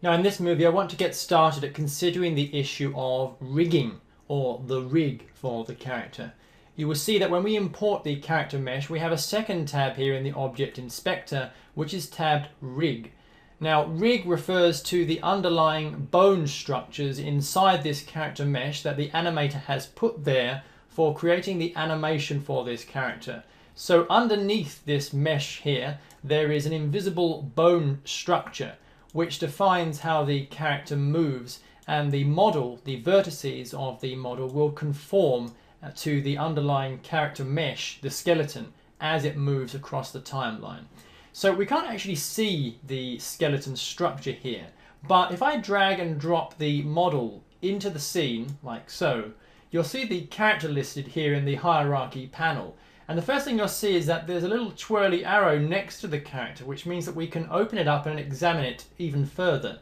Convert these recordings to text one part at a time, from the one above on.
Now in this movie I want to get started at considering the issue of rigging, or the rig for the character. You will see that when we import the character mesh we have a second tab here in the Object Inspector which is tabbed Rig. Now rig refers to the underlying bone structures inside this character mesh that the animator has put there for creating the animation for this character. So underneath this mesh here there is an invisible bone structure which defines how the character moves, and the model, the vertices of the model will conform to the underlying character mesh, the skeleton, as it moves across the timeline. So we can't actually see the skeleton structure here, but if I drag and drop the model into the scene like so, you'll see the character listed here in the hierarchy panel. And the first thing you'll see is that there's a little twirly arrow next to the character, which means that we can open it up and examine it even further.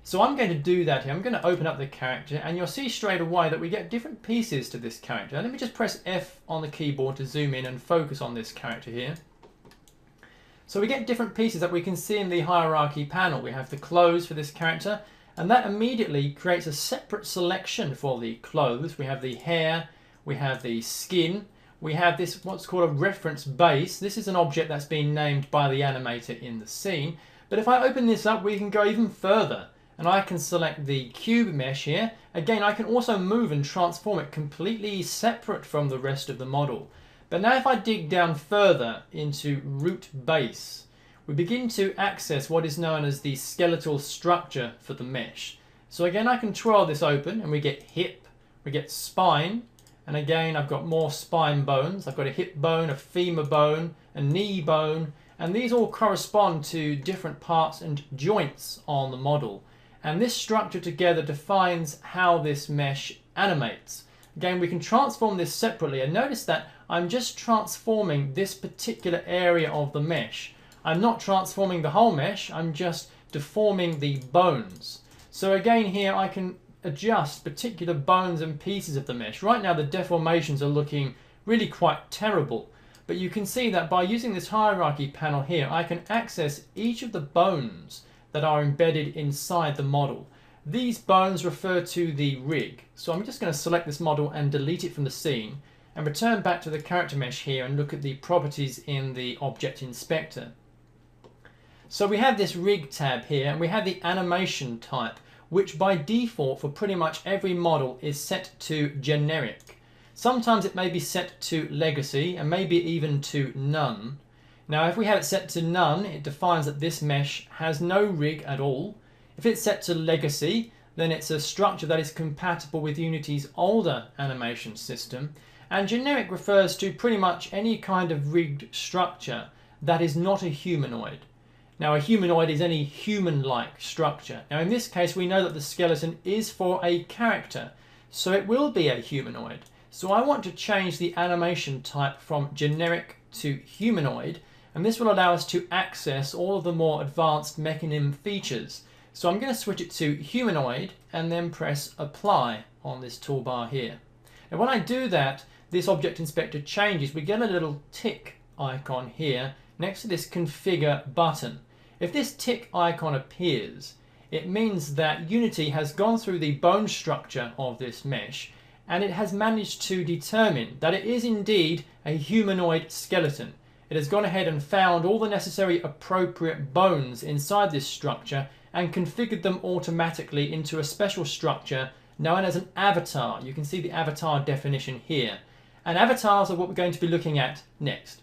So I'm going to do that here. I'm going to open up the character and you'll see straight away that we get different pieces to this character. Let me just press F on the keyboard to zoom in and focus on this character here. So we get different pieces that we can see in the hierarchy panel. We have the clothes for this character, and that immediately creates a separate selection for the clothes. We have the hair, we have the skin, we have this what's called a reference base. This is an object that's been named by the animator in the scene. But if I open this up, we can go even further. And I can select the cube mesh here. Again, I can also move and transform it completely separate from the rest of the model. But now if I dig down further into root base, we begin to access what is known as the skeletal structure for the mesh. So again, I can twirl this open and we get hip, we get spine, and again I've got more spine bones. I've got a hip bone, a femur bone, a knee bone, and these all correspond to different parts and joints on the model. And this structure together defines how this mesh animates. Again, we can transform this separately, and notice that I'm just transforming this particular area of the mesh. I'm not transforming the whole mesh, I'm just deforming the bones. So again here I can adjust particular bones and pieces of the mesh. Right now the deformations are looking really quite terrible, but you can see that by using this hierarchy panel here I can access each of the bones that are embedded inside the model. These bones refer to the rig. So I'm just going to select this model and delete it from the scene and return back to the character mesh here and look at the properties in the Object Inspector. So we have this rig tab here and we have the animation type, which by default for pretty much every model is set to generic. Sometimes it may be set to legacy and maybe even to none. Now if we have it set to none, it defines that this mesh has no rig at all. If it's set to legacy, then it's a structure that is compatible with Unity's older animation system. And generic refers to pretty much any kind of rigged structure that is not a humanoid. Now a humanoid is any human-like structure. Now in this case we know that the skeleton is for a character, so it will be a humanoid. So I want to change the animation type from generic to humanoid, and this will allow us to access all of the more advanced mechanism features. So I'm going to switch it to humanoid and then press apply on this toolbar here. And when I do that, this Object Inspector changes. We get a little tick icon here next to this configure button. If this tick icon appears, it means that Unity has gone through the bone structure of this mesh and it has managed to determine that it is indeed a humanoid skeleton. It has gone ahead and found all the necessary appropriate bones inside this structure and configured them automatically into a special structure known as an avatar. You can see the avatar definition here. And avatars are what we're going to be looking at next.